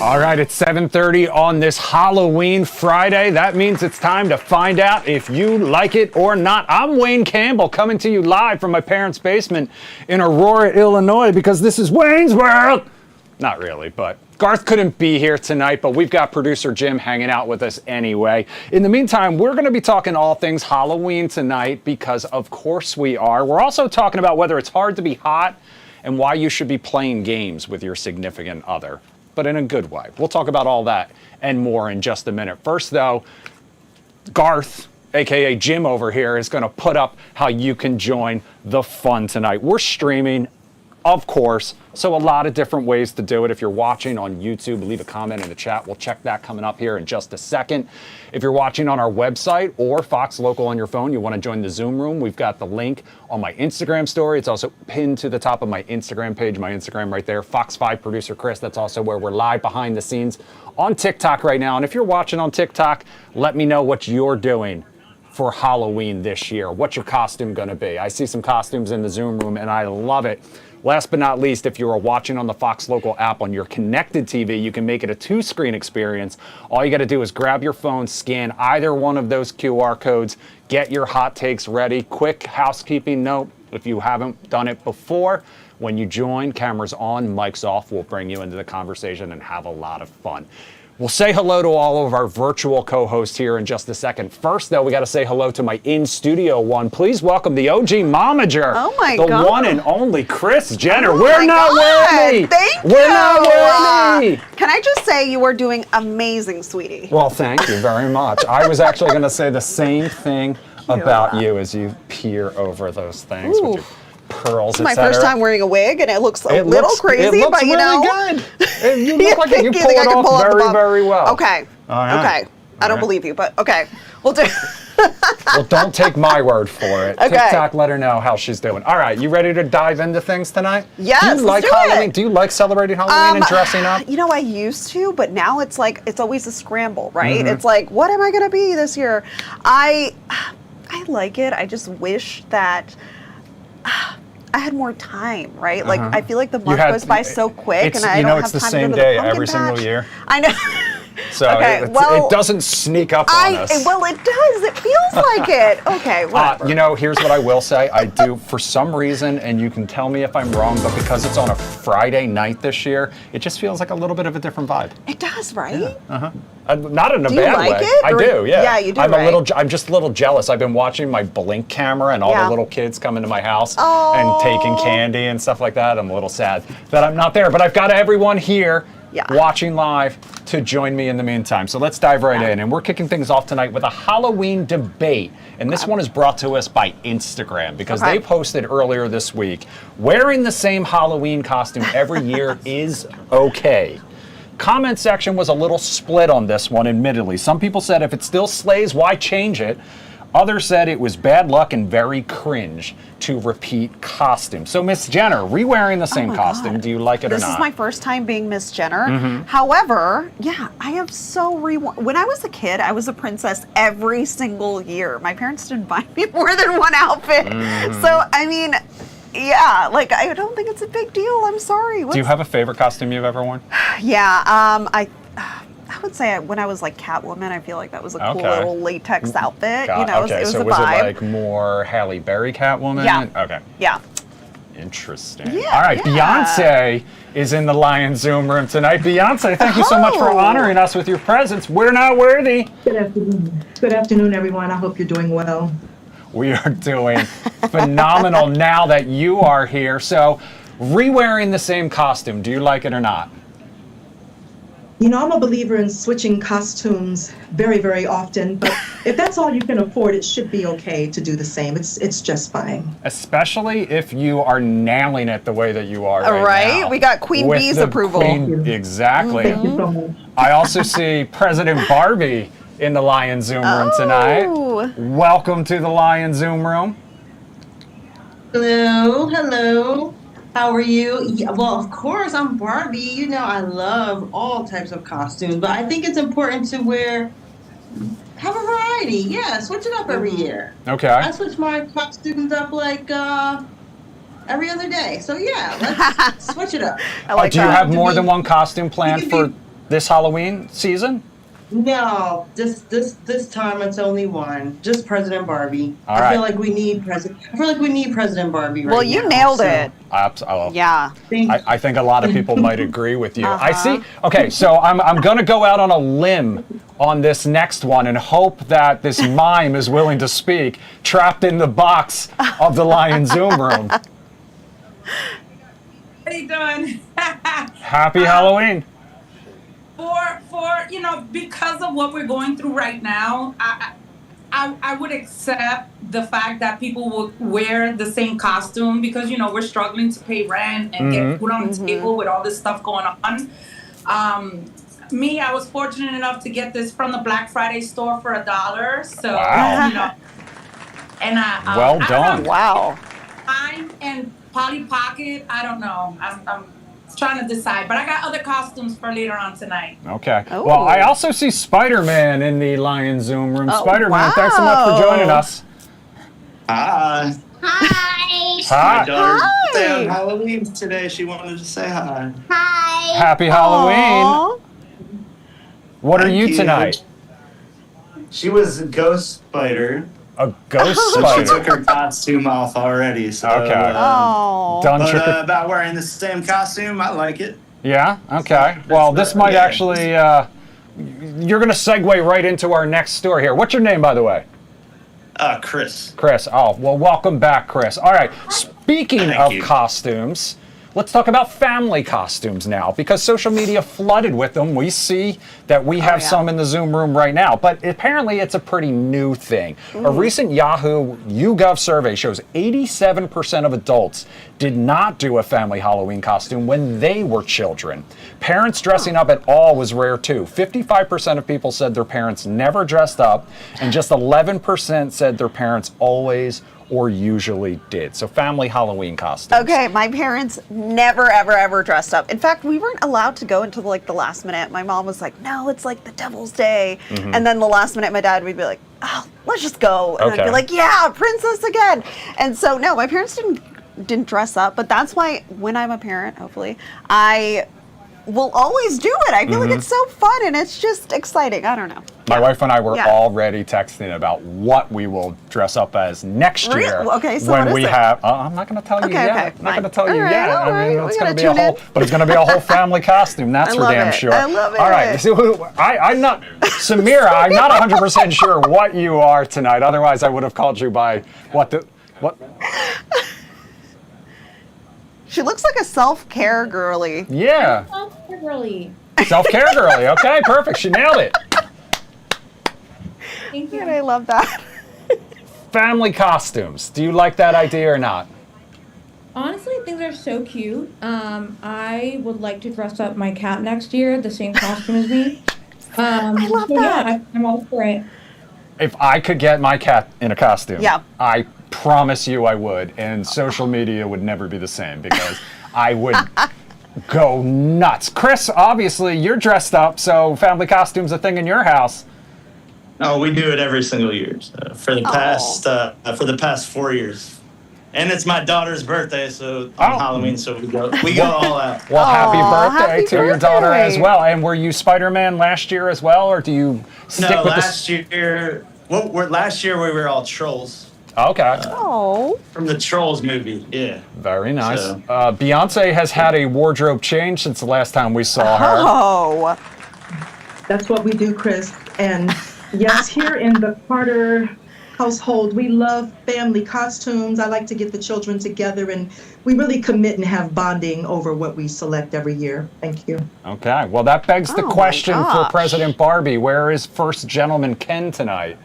All right, it's 7:30 on this Halloween Friday. That means it's time to find out if you like it or not. I'm Wayne Campbell coming to you live from my parents' basement in Aurora, Illinois, because this is Wayne's World. Not really, but Garth couldn't be here tonight, but we've got producer Jim hanging out with us anyway. In the meantime, we're going to be talking all things Halloween tonight because, of course, we are. We're also talking about whether it's hard to be hot and why you should be playing games with your significant other, but in a good way. We'll talk about all that and more in just a minute. First, though, Garth, aka Jim over here, is going to put up how you can join the fun tonight. We're streaming, of course, so a lot of different ways to do it. If you're watching on YouTube, leave a comment in the chat. We'll check that coming up here in just a second. If you're watching on our website or Fox Local on your phone, you want to join the Zoom room, we've got the link on my Instagram story. It's also pinned to the top of my Instagram page, my Instagram right there, Fox 5 Producer Chris. That's also where we're live behind the scenes on TikTok right now. And if you're watching on TikTok, let me know what you're doing for Halloween this year. What's your costume going to be? I see some costumes in the Zoom room and I love it. Last but not least, if you are watching on the Fox Local app on your connected TV, you can make it a two-screen experience. All you got to do is grab your phone, scan either one of those QR codes, get your hot takes ready. Quick housekeeping note, if you haven't done it before, when you join, cameras on, mics off, we'll bring you into the conversation and have a lot of fun. We'll say hello to all of our virtual co-hosts here in just a second. First, though, we got to say hello to my in-studio one. Please welcome the OG momager. Oh, my God. The one and only Kris Jenner. Oh, We're not worthy. Thank you. We're not worthy. Can I just say you are doing amazing, sweetie? Well, thank you very much. I was actually going to say the same thing about you as you peer over those things with your pearls, It's my first time wearing a wig, and it looks a little crazy, it looks but you know. really good. You look like you pull it off very, very well. Okay. All right. Okay. I don't believe you, but okay. We'll do. Well, don't take my word for it. Okay. TikTok, let her know how she's doing. All right, you ready to dive into things tonight? Yes, Do you like let's do Halloween? it. Do you like celebrating Halloween and dressing up? You know, I used to, but now it's like it's always a scramble, right? It's like, what am I going to be this year? I like it. I just wish that I had more time, right? Like, I feel like the month goes by so quick, and I don't have time to go to the pumpkin patch. It's the same day every single year. I know. So okay, it doesn't sneak up on us. Well, it does. It feels like it. Okay, whatever. You know, here's what I will say. I do, for some reason, and you can tell me if I'm wrong, but because it's on a Friday night this year, it just feels like a little bit of a different vibe. It does, right? Yeah. Not in a bad way. Do you like it? I do, yeah. Yeah, you do, I'm just a little jealous. I've been watching my Blink camera and all the little kids come into my house and taking candy and stuff like that. I'm a little sad that I'm not there, but I've got everyone here watching live to join me in the meantime. So let's dive right in. And we're kicking things off tonight with a Halloween debate. And this one is brought to us by Instagram because they posted earlier this week, wearing the same Halloween costume every year is okay. Comment section was a little split on this one, admittedly. Some people said if it still slays, why change it? Others said it was bad luck and very cringe to repeat costume. So, Miss Jenner, re-wearing the same costume, do you like it or not? This is my first time being Miss Jenner. However, yeah, I have when I was a kid, I was a princess every single year. My parents didn't buy me more than one outfit. So, I mean, yeah, like, I don't think it's a big deal. I'm sorry. Do you have a favorite costume you've ever worn? Yeah, I would say when I was like Catwoman, I feel like that was a cool little latex outfit. You know, it was a vibe. Was it like more Halle Berry Catwoman? Yeah. Okay. Yeah. Interesting. Yeah, all right, Beyonce is in the Lion Zoom room tonight. Beyonce, thank you so much for honoring us with your presence. We're not worthy. Good afternoon. Good afternoon, everyone. I hope you're doing well. We are doing phenomenal now that you are here. So, re-wearing the same costume, do you like it or not? You know, I'm a believer in switching costumes very, very often, but if that's all you can afford, it should be okay to do the same. It's just fine. Especially if you are nailing it the way that you are right now. We got Queen with Bee's the approval. Exactly. Thank you so much. I also see President Barbie in the Lion Zoom room tonight. Welcome to the Lion Zoom room. Hello, hello. How are you? Yeah, well, of course, I'm Barbie. You know, I love all types of costumes, but I think it's important to have a variety. Yeah, switch it up every year. Okay. I switch my costumes up like every other day. So yeah, let's switch it up. I like do you have more than one costume planned for this Halloween season? No, this time it's only one. Just President Barbie. All I right. feel like we need President Barbie right now. Well, you nailed it. Yeah. Thank you. I think a lot of people might agree with you. I Uh-huh. see. Okay, so I'm going to go out on a limb on this next one and hope that this mime is willing to speak, trapped in the box of the Lion Zoom room. What are you doing? Happy Halloween. For because of what we're going through right now, I would accept the fact that people will wear the same costume because we're struggling to pay rent and get food on the table with all this stuff going on. I was fortunate enough to get this from the Black Friday store for $1. So Wow. and Well I don't done. know, Wow. mine and Polly Pocket. I don't know. I'm trying to decide, but I got other costumes for later on tonight. Okay. Oh. Well, I also see Spider-Man in the Lion Zoom room. Oh, Spider-Man, thanks so much for joining us. Hi. Hi. Hi. My daughter's Hi. birthday on Halloween today. She wanted to say hi. Hi. Happy Halloween. Aw. What are Thank you you. tonight? She was a ghost spider. A ghost So she spider. took her costume off already. So, Okay. Oh. Done but trick or- about wearing the same costume, I like it. Yeah? Okay. Well, this might yeah. actually, you're going to segue right into our next story here. What's your name, by the way? Chris. Chris. Oh, well, welcome back, Chris. All right. Speaking Thank of you. costumes, let's talk about family costumes now because social media flooded with them. We see that we have yeah. some in the Zoom room right now, but apparently it's a pretty new thing. A recent Yahoo YouGov survey shows 87% of adults did not do a family Halloween costume when they were children. Parents dressing up at all was rare too. 55% of people said their parents never dressed up, and just 11% said their parents always or usually did. So family Halloween costumes. Okay, my parents never, ever, ever dressed up. In fact, we weren't allowed to go until like the last minute. My mom was like, no, it's like the Devil's Day. And then the last minute, my dad would be like, oh, let's just go. And I'd Okay. be like, yeah, princess again. And so, no, my parents didn't dress up. But that's why when I'm a parent, hopefully, I will always do it. I feel like it's so fun and it's just exciting. I don't know. My wife and I were Yeah. already texting about what we will dress up as next Really? year. Okay, so when what is we it? have. I'm not going to tell you Okay, yet. okay, I'm not going to fine. tell you All right, yet. all I mean, right. it's We going to gotta be a tune whole, in. but it's going to be a whole family costume. That's I for love damn it. sure. I love All right, it. so I'm not, Samira. I'm not 100% sure what you are tonight. Otherwise, I would have called you by what. She looks like a self-care girly. Yeah, Really. self-care girly. Okay, perfect. She nailed it. Thank And I love that. Family costumes. Do you like that idea or not? Honestly, things are so cute. I would like to dress up my cat next year, the same costume as me. I love that. Yeah, I'm all for it. If I could get my cat in a costume, Yeah. I promise you I would. And social media would never be the same because I would go nuts. Chris, obviously you're dressed up, so family costume's a thing in your house. No, we do it every single year for the past 4 years. And it's my daughter's birthday, so on Oh. Halloween, so we go all out. Well, happy Aw, birthday happy to your daughter birthday. as well. And were you Spider-Man last year as well, or do you stick No, with last year we were all trolls Okay. Oh. from the Trolls movie. Yeah. Very nice. So- Beyonce has had a wardrobe change since the last time we saw her. Oh. That's what we do, Chris. And yes, here in the Carter household, we love family costumes. I like to get the children together, and we really commit and have bonding over what we select every year. Thank you. Okay. Well, that begs the Oh my question for gosh. President Barbie. Where is First Gentleman Ken tonight?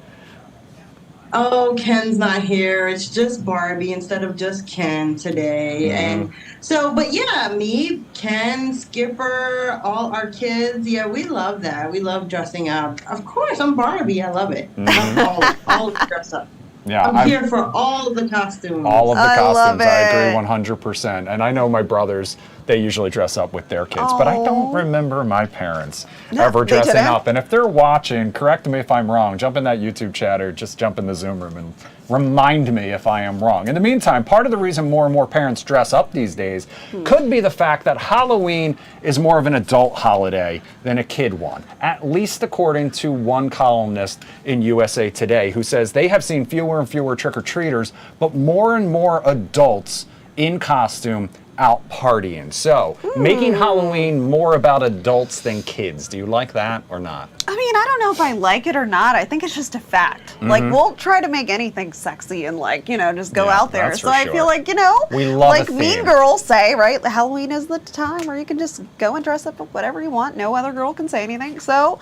Oh, Ken's not here. It's just Barbie instead of just Ken today. And so, but yeah, me, Ken, Skipper, all our kids. Yeah, we love that. We love dressing up. Of course, I'm Barbie. I love it. I love all of the dress up. Yeah, I'm here for all of the costumes. all of the I love costumes. I it. agree 100%. And I know my brothers they usually dress up with their kids. But I don't Oh. remember my parents No, ever they dressing didn't? up. And if they're watching, correct me if I'm wrong. Jump in that YouTube chat or just jump in the Zoom room and remind me if I am wrong. In the meantime, part of the reason more and more parents dress up these days could be the fact that Halloween is more of an adult holiday than a kid one, at least according to one columnist in USA Today who says they have seen fewer and fewer trick-or-treaters, but more and more adults in costume out partying. So, making Halloween more about adults than kids. Do you like that or not? I mean, I don't know if I like it or not. I think it's just a fact. Like, we'll try to make anything sexy and, like, just go Yeah, out there. that's So for I sure. feel like, We love like a Mean theme. Girls say, right? Halloween is the time where you can just go and dress up with whatever you want. No other girl can say anything. So,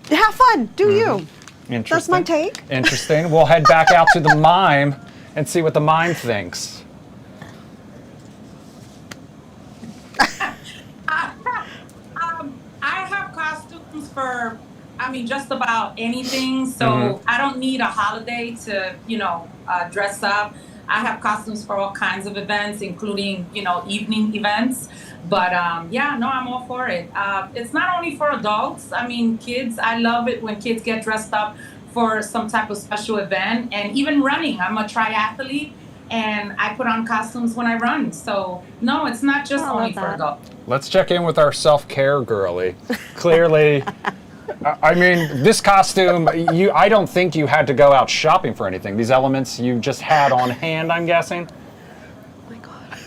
have fun. Do you. Interesting. That's my take. Interesting. We'll head back out to the mime and see what the mime thinks. I have costumes for, just about anything. So I don't need a holiday to, dress up. I have costumes for all kinds of events, including, evening events. But I'm all for it. It's not only for adults. Kids, I love it when kids get dressed up for some type of special event. And even running, I'm a triathlete. And I put on costumes when I run. So, no, it's not just only for adults. Let's check in with our self-care girly. Clearly, this costume, I don't think you had to go out shopping for anything. These elements you just had on hand, I'm guessing? Oh my God.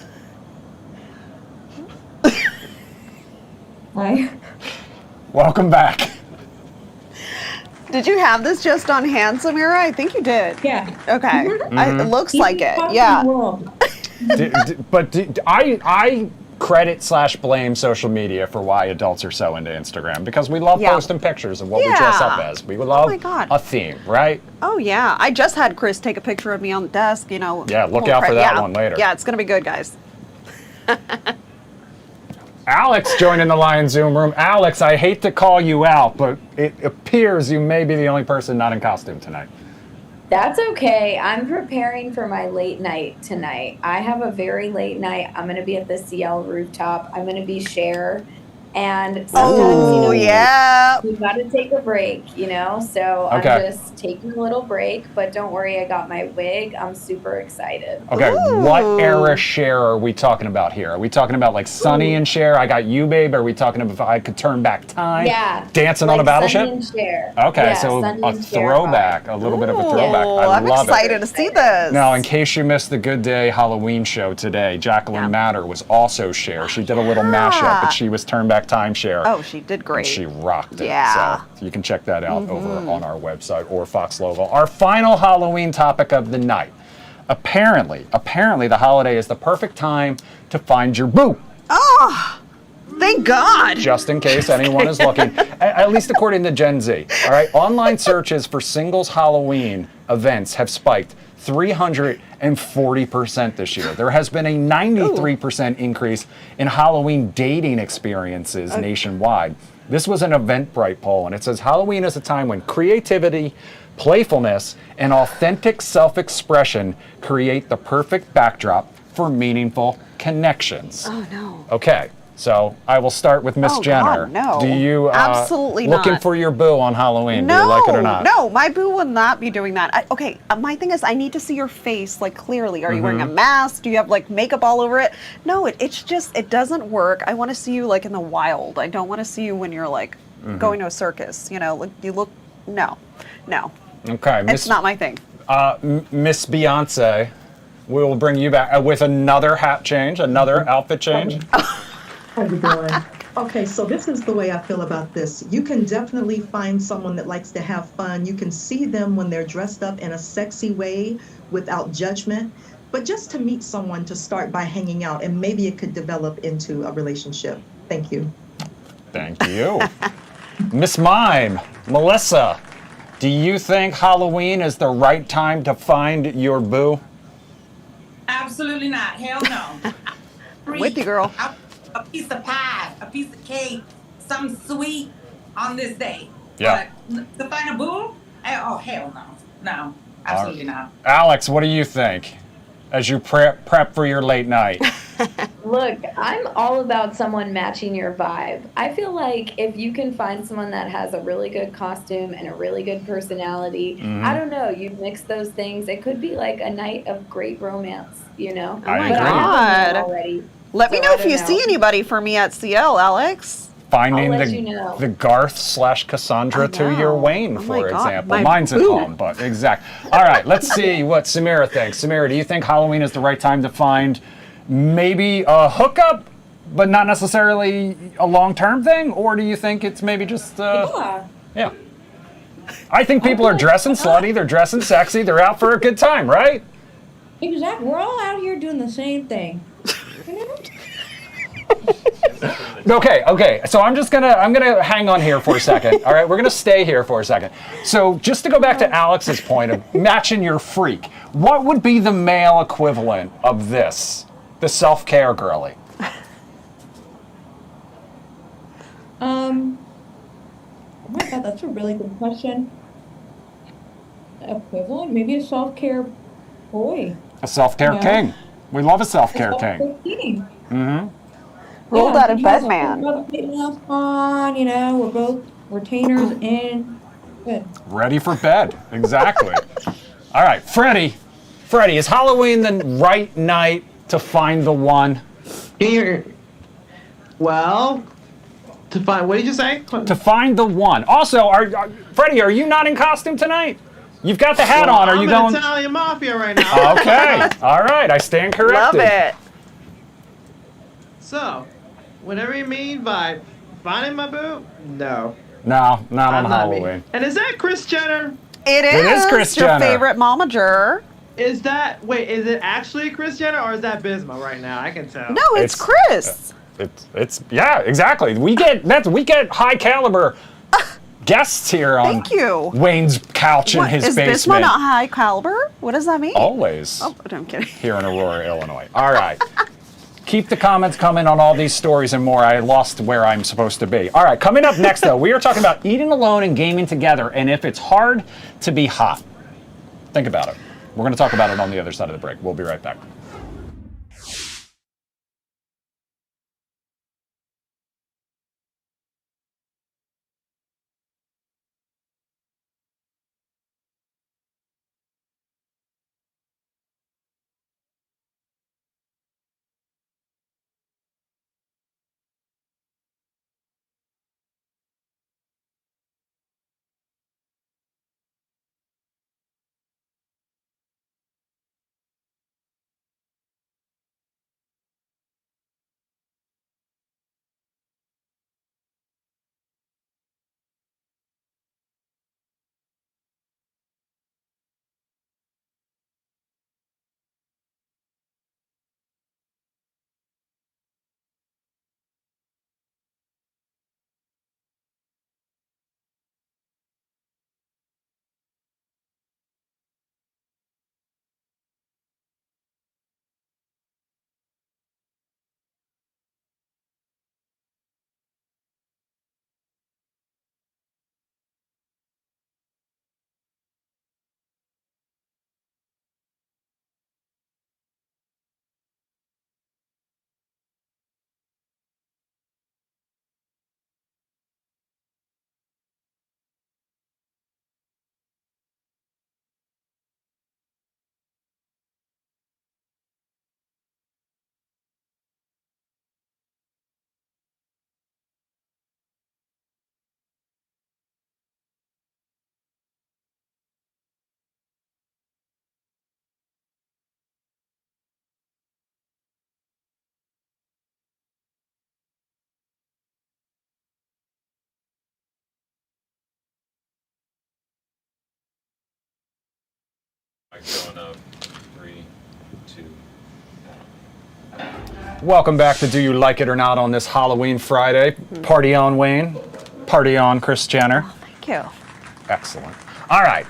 Hi. Welcome back. Did you have this just on hand, Samira? I think you did. Yeah. Okay. It looks like it. Costume Yeah. world. I credit/blame social media for why adults are so into Instagram, because we love Yeah. posting pictures of what we dress up Yeah. as. We love my God. a theme, right? Oh, yeah. I just had Chris take a picture of me on the desk, Yeah, look Little out for that yeah. one later. Yeah, it's going to be good, guys. Alex joining the Lion Zoom room. Alex, I hate to call you out, but it appears you may be the only person not in costume tonight. That's okay. I'm preparing for my late night tonight. I have a very late night. I'm going to be at the CL rooftop. I'm going to be Cher. And sometimes, Oh, yeah. you got to take a break, So Okay. I'm just taking a little break. But don't worry, I got my wig. I'm super excited. Okay, Ooh. what era Cher are we talking about here? Are we talking about like Sunny and Cher, I Got You Babe? Are we talking about If I Could Turn Back Time? Yeah. Dancing on a Like Battleship? Sunny and Cher. Okay, Yeah, so Sunny a and Cher throwback, vibe. a little bit of a throwback. Ooh, I I'm love excited it. to see this. Now, in case you missed the Good Day Halloween show today, Jacqueline Matter was also Cher. She did a little mashup, but she was Turn Back Time Cher. Oh, she did great. And she rocked it. Yeah. So you can check that out over on our website or Fox Logo. Our final Halloween topic of the night. Apparently, the holiday is the perfect time to find your boo. Oh, thank God. Just in case anyone is looking, at least according to Gen Z. All right, online searches for singles Halloween events have spiked 340% this year. There has been a 93% increase in Halloween dating experiences nationwide. This was an Eventbrite poll, and it says Halloween is a time when creativity, playfulness, and authentic self-expression create the perfect backdrop for meaningful connections. Oh, no. Okay, so I will start with Miss Oh, Jenner. God, no. Do you Absolutely looking not. for your boo on Halloween? No, Do you like it or not? no, my boo will not be doing that. Okay, my thing is I need to see your face, like, clearly. Are you wearing a mask? Do you have, like, makeup all over it? No, it's just, it doesn't work. I want to see you, like, in the wild. I don't want to see you when you're, like, going to a circus. Like, you look, no. Okay, It's not my thing. Miss Beyonce, we will bring you back with another hat change, another outfit change. How you doing? Okay, so this is the way I feel about this. You can definitely find someone that likes to have fun. You can see them when they're dressed up in a sexy way without judgment. But just to meet someone to start by hanging out, and maybe it could develop into a relationship. Thank you. Thank you. Miss Mime, Melissa, do you think Halloween is the right time to find your boo? Absolutely not. Hell no. With you, girl. A piece of pie, a piece of cake, something sweet on this day. Yeah. But to find a boo? Oh, hell no. No, absolutely not. Alex, what do you think as you prep for your late night? Look, I'm all about someone matching your vibe. I feel like if you can find someone that has a really good costume and a really good personality, I don't know, you mix those things. It could be like a night of great romance, you know? I my agree. God. Already, Let me so know I if don't you know. see anybody for me at CL, Alex. Finding I'll let you know. the Garth/Cassandra I to your know. Wayne, Oh my for God, example. my Mine's at boo. home, but exact. All right, let's see what Samira thinks. Samira, do you think Halloween is the right time to find maybe a hookup, but not necessarily a long-term thing? Or do you think it's maybe just, yeah. I think people are dressing slutty, they're dressing sexy, they're out for a good time, right? Exactly. We're all out here doing the same thing. You know? Okay. So I'm gonna hang on here for a second. All right, we're gonna stay here for a second. So just to go back to Alex's point of matching your freak, what would be the male equivalent of this? The self-care girly. Oh my God, that's a really good question. Equivalent? Maybe a self-care boy. A self-care Yeah. king. We love a self-care king. King. Rolled out of bed, man. On, you know, we're both retainers in. Good. Ready for bed. Exactly. All right, Freddie, is Halloween the right night to find the one? Well, to find, what did you say? To find the one. Also, Freddie, are you not in costume tonight? You've got the hat on. Are you I'm going? in Italian Mafia right now. Okay. All right. I stand corrected. Love it. So, whatever you mean by finding my boo? No. No, not on I'm not me. Halloween. And is that Kris Jenner? It It is Kris your Jenner. favorite momager. Is it actually Kris Jenner or is that Bisma right now? I can tell. No, it's It's- Chris. It's yeah, exactly. We get high caliber guests here on Thank you. Wayne's couch in What, his is Bisma basement. not high caliber? What does that mean? Always Oh, I'm kidding. here in Aurora, Illinois. All right. Keep the comments coming on all these stories and more. I lost where I'm supposed to be. All right, coming up next, though, we are talking about eating alone and gaming together, and if it's hard to be hot. Think about it. We're going to talk about it on the other side of the break. We'll be right back. Going up. 3, 2. Welcome back to Do You Like It or Not on this Halloween Friday. Party on, Wayne. Party on, Kris Jenner. Thank you. Excellent. All right.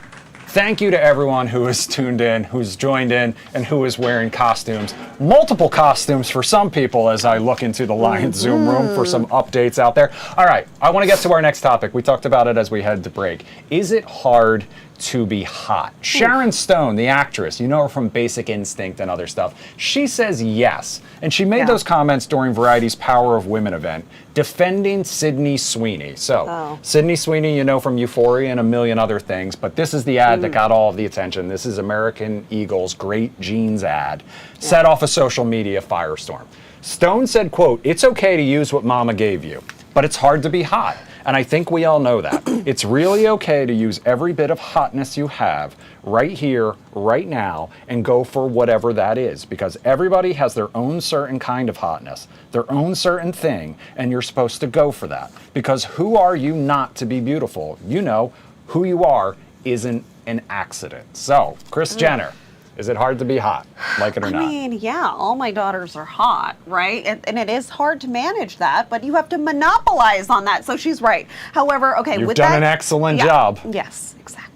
Thank you to everyone who has tuned in, who's joined in, and who is wearing costumes. Multiple costumes for some people as I look into the Lions Zoom room for some updates out there. All right. I want to get to our next topic. We talked about it as we head to break. Is it hard to be hot? Sharon Stone, the actress, you know her from Basic Instinct and other stuff. She says yes. And she made those comments during Variety's Power of Women event, defending Sydney Sweeney. So, Sydney Sweeney, you know from Euphoria and a million other things, but this is the ad that got all of the attention. This is American Eagle's Great Jeans ad, set off a social media firestorm. Stone said, quote, "It's okay to use what mama gave you, but it's hard to be hot. And I think we all know that. It's really okay to use every bit of hotness you have right here, right now, and go for whatever that is, because everybody has their own certain kind of hotness, their own certain thing, and you're supposed to go for that. Because who are you not to be beautiful? You know, who you are isn't an accident." So, Kris Jenner, is it hard to be hot, like it or not? I mean, yeah, all my daughters are hot, right? And it is hard to manage that, but you have to monopolize on that. So she's right. However, okay, You've with done that, an excellent job. Yes, exactly.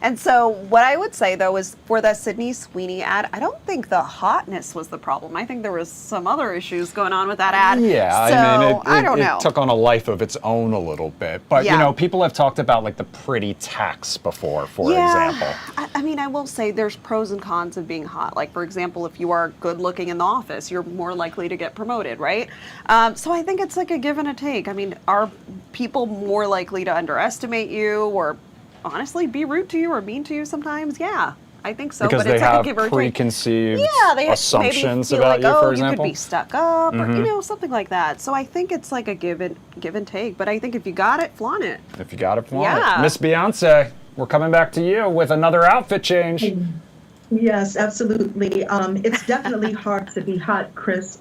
And so what I would say, though, is for that Sydney Sweeney ad, I don't think the hotness was the problem. I think there was some other issues going on with that ad. Yeah, so, I mean, I don't know. It took on a life of its own a little bit. But, you know, people have talked about, like, the pretty tax before, for example. I mean, I will say there's pros and cons of being hot. Like, for example, if you are good looking in the office, you're more likely to get promoted, right? So I think it's like a give and a take. I mean, are people more likely to underestimate you or honestly be rude to you or mean to you sometimes? Yeah, I think so. Because but they it's have like a give or take. preconceived they assumptions maybe feel about like, you, for you example. could be stuck up or, you know, something like that. So I think it's like a give and take. But I think if you got it, flaunt it. If you got it, flaunt it. Miss Beyonce, we're coming back to you with another outfit change. Yes, absolutely. It's definitely hard to be hot, Kris.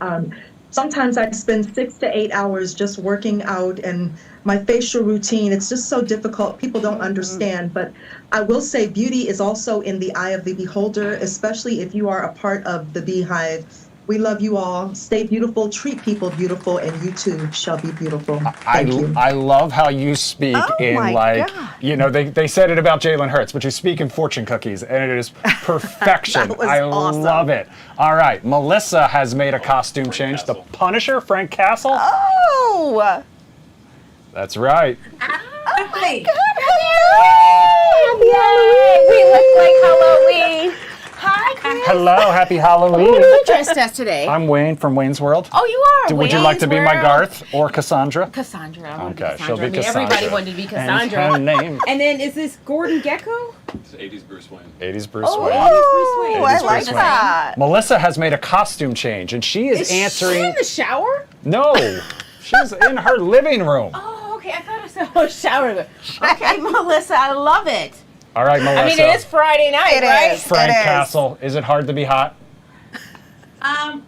Sometimes I spend 6 to 8 hours just working out, and my facial routine, it's just so difficult. People don't understand. But I will say beauty is also in the eye of the beholder, especially if you are a part of the Beehive. We love you all. Stay beautiful, treat people beautiful, and you too shall be beautiful. Thank you. I love how you speak in, like, you know, they said it about Jalen Hurts, but you speak in fortune cookies, and it is perfection. That was I awesome. love it. All right, Melissa has made a costume change. The Punisher, Frank Castle? Oh! That's right. Oh my God! Yay! We look like Halloween. Hi, Kris. Hello, happy Halloween. Who are you dressed as today? I'm Wayne from Wayne's World. Oh, you are. Would you like to be my Garth or Cassandra? Cassandra. I want to Okay, be she'll Cassandra. be I mean, everybody Cassandra. wanted to be And Cassandra. her name. And then is this Gordon Gecko? It's 80s Bruce Wayne. 80s Bruce Oh, Wayne. 80s Bruce Wayne. I like that. Melissa has made a costume change, and she is answering. Is she in the shower? No, she's in her living room. Oh, okay. I thought I saw a shower. Okay, Melissa, I love it. All right, Melissa. I mean, it is Friday night, It right? is. Frank It is. Castle, is it hard to be hot? I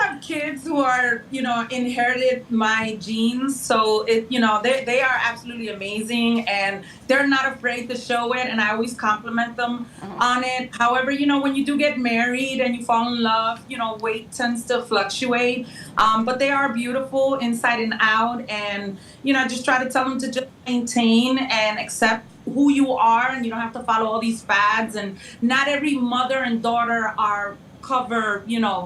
have kids who are, you know, inherited my genes. So, they are absolutely amazing and they're not afraid to show it. And I always compliment them on it. However, you know, when you do get married and you fall in love, you know, weight tends to fluctuate. But they are beautiful inside and out. And, you know, I just try to tell them to just maintain and accept who you are. And you don't have to follow all these fads. And not every mother and daughter are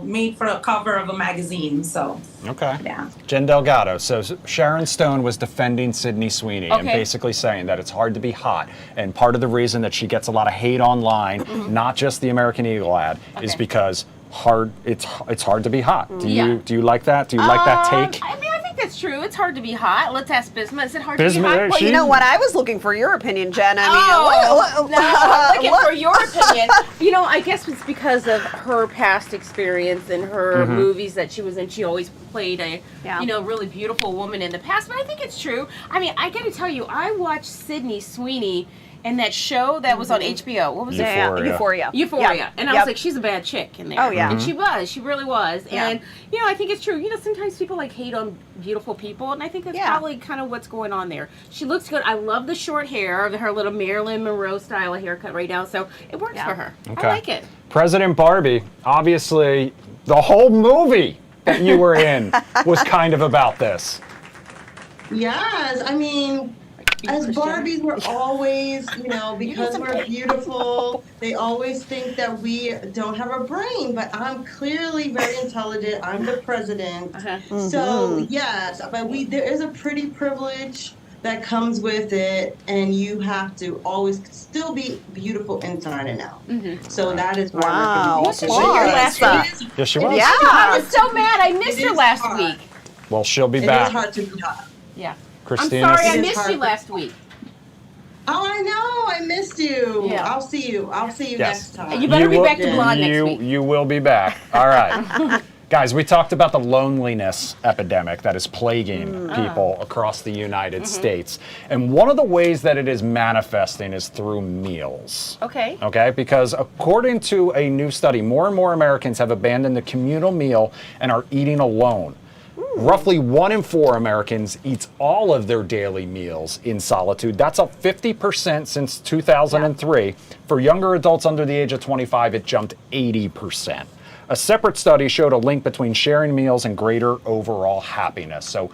made for a cover of a magazine. So Okay. yeah. Jen Delgado. So Sharon Stone was defending Sydney Sweeney and Okay. basically saying that it's hard to be hot. And part of the reason that she gets a lot of hate online, not just the American Eagle ad, is because it's hard to be hot. Do you like that? Do you like that take? I mean, I think that's true. It's hard to be hot. Let's ask Bisma. Is it hard to Bisma, be hot? Well, you know what? I was looking for your opinion, Jen. I mean, No, I'm looking for your opinion. You know, I guess it's because of her past experience and her movies that she was in. She always played a, really beautiful woman in the past. But I think it's true. I mean, I got to tell you, I watched Sydney Sweeney in that show that was on HBO. What was it? Euphoria. Euphoria. And I was like, she's a bad chick in there. Oh, yeah. And she was. She really was. Yeah. And, I think it's true. You know, sometimes people like hate on beautiful people. And I think that's probably kind of what's going on there. She looks good. I love the short hair, her little Marilyn Monroe style of haircut right now. So it works for her. Okay. I like it. President Barbie, obviously, the whole movie that you were in was kind of about this. Yes, I mean, as Barbies, we're always, because we're beautiful, they always think that we don't have a brain, but I'm clearly very intelligent. I'm the president. So, yes, but there is a pretty privilege that comes with it, and you have to always still be beautiful inside and out. So that is my recommendation. Wasn't she here last week? Yes, she was. Yeah. I was so mad. I missed her last week. Well, she'll be It back. is hard to be hot. Yeah. Christina. I'm sorry I It is missed hard you to- last week. Oh, I know. I missed you. Yeah. I'll see you. I'll see you Yes. next time. You better be will- back to blonde next week. You will be back. All right. Guys, we talked about the loneliness epidemic that is plaguing people across the United States. And one of the ways that it is manifesting is through meals. Okay. Okay, because according to a new study, more and more Americans have abandoned the communal meal and are eating alone. Roughly 1 in 4 Americans eats all of their daily meals in solitude. That's up 50% since 2003. For younger adults under the age of 25, it jumped 80%. A separate study showed a link between sharing meals and greater overall happiness. So,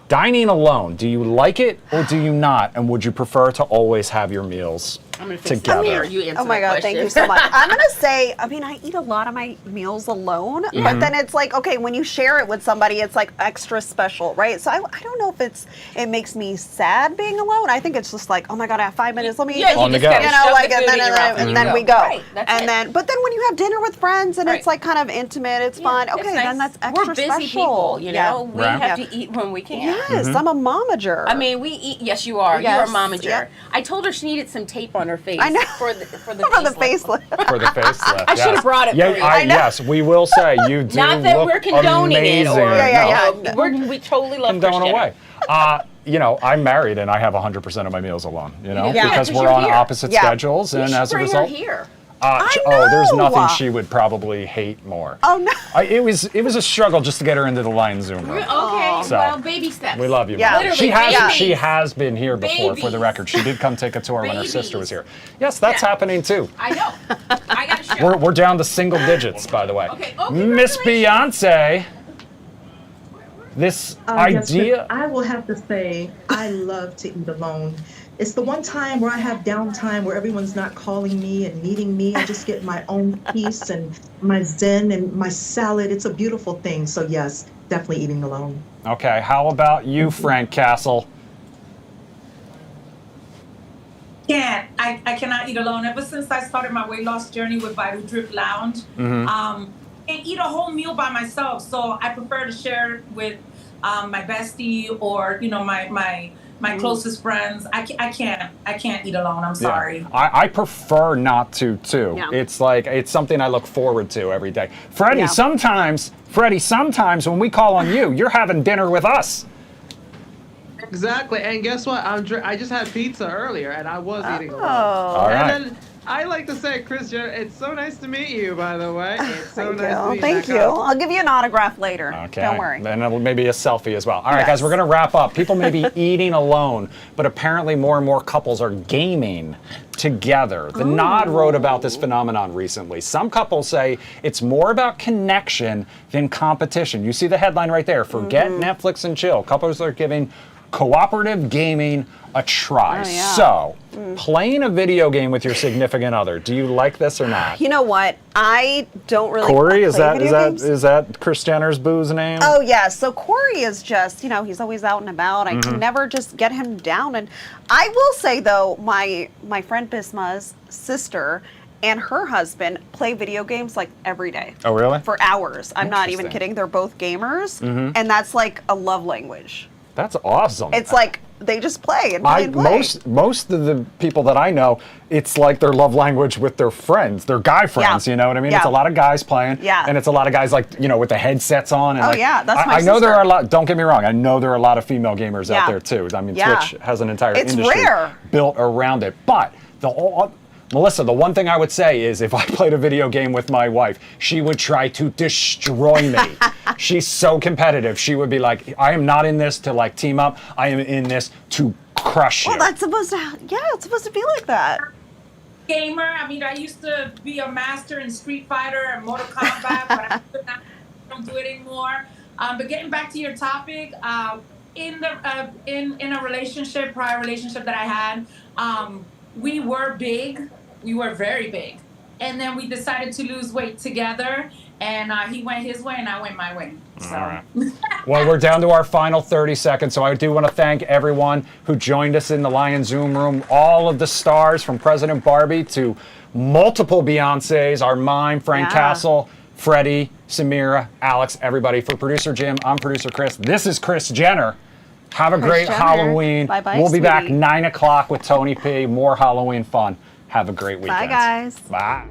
dining alone, do you like it or do you not? And would you prefer to always have your meals I'm gonna fix together? that here. You answer Oh my that God, thank you question. so much. I'm gonna say, I mean, I eat a lot of my meals alone, but then it's like, okay, when you share it with somebody, it's like extra special, right? So I don't know if it makes me sad being alone. I think it's just like, oh my God, I have 5 minutes, let me, Yeah, On you the just go. gotta you know, shove like, the and food then, in your mouth and you then go. we go. Right, that's and it. then, but then when you have dinner with friends and it's like kind of intimate, it's fun. It's Okay, nice. then that's extra We're busy special. people, you know. We Right. have to eat when we can. Yes, I'm a momager. I mean, we eat. Yes, you are. Yes, You're a momager. yeah. I told her she needed some tape on her face. I know. For the for the facelift. For the facelift. I should have brought it Yeah, for you. I know. yes, we will say you do Not that look we're condoning amazing. it or Yeah. we totally love Condone Chris away. You know, I'm married and I have 100% of my meals alone, you know, Yeah, because 'cause we're you're on here. opposite Yeah. schedules, You and should as a bring result, her here. there's know. nothing she would probably hate more. Oh no. It was a struggle just to get her into the Lion Zoom room. Okay, So, well, baby steps. We love you. Yeah. Mom. Literally, She babies. has been here before, for the Babies. record. She did come take a tour when her sister Babies. was here. Yes, that's Yeah. happening too. I know. I got to show. We're down to single digits, by the way. Okay. Oh, Miss Beyonce, this Yes, idea. but I will have to say, I love to eat alone. It's the one time where I have downtime where everyone's not calling me and needing me. I just get my own peace and my zen and my salad. It's a beautiful thing. So yes, definitely eating alone. Okay, how about you, Frank Castle? I cannot eat alone. Ever since I started my weight loss journey with Vital Drip Lounge, and eat a whole meal by myself. So I prefer to share with my bestie or my closest friends. I can't eat alone. I'm sorry. Yeah. I prefer not to too. Yeah. It's like it's something I look forward to every day. Freddie, Yeah. sometimes when we call on you, you're having dinner with us. Exactly, and guess what? I just had pizza earlier, and I was eating alone. All right. And then I like to say, Chris Jenner, it's so nice to meet you, by the way. It's so Thank nice to you. meet Thank you. I'll give you an autograph later. Okay. Don't worry. And it'll maybe a selfie as well. All right, Yes. guys, we're going to wrap up. People may be eating alone, but apparently more and more couples are gaming together. The Nod wrote about this phenomenon recently. Some couples say it's more about connection than competition. You see the headline right there. Forget Netflix and chill. Couples are giving cooperative gaming a try. Oh, yeah. So, playing a video game with your significant other, do you like this or not? You know what? I don't really Corey, is play that video games. is that Kris Jenner's boo's name? Oh yeah, so Corey is just, he's always out and about. I can never just get him down. And I will say though, my friend Bisma's sister and her husband play video games like every day. Oh really? For hours. I'm not even Interesting. kidding. They're both gamers, and that's like a love language. That's awesome. It's like they just play and play and play. Most of the people that I know, it's like their love language with their friends, their guy friends. Yeah. You know what I mean? Yeah. It's a lot of guys playing. Yeah. And it's a lot of guys with the headsets on. And Oh, yeah, that's my I know there sister. are a lot. Don't get me wrong. I know there are a lot of female gamers out Yeah. there too. I mean, Yeah. Twitch has an entire It's industry rare. built around it. But Melissa, the one thing I would say is if I played a video game with my wife, she would try to destroy me. She's so competitive. She would be like, I am not in this to like team up. I am in this to crush you. Well, that's supposed to, it's supposed to be like that. Gamer. I mean, I used to be a master in Street Fighter and Mortal Kombat, but I don't do it anymore. But getting back to your topic, in a relationship, prior relationship that I had, we were big. We were very big. and then we decided to lose weight together. And he went his way, and I went my way. So. All right. Well, we're down to our final 30 seconds, so I do want to thank everyone who joined us in the Lion Zoom room. All of the stars, from President Barbie to multiple Beyoncés, our mime, Frank Castle, Freddie, Samira, Alex, everybody. For producer Jim, I'm producer Chris. This is Chris Jenner. Have a great Halloween. Bye-bye, we'll be back sweetie. 9 o'clock with Tony P. More Halloween fun. Have a great weekend. Bye, guys. Bye.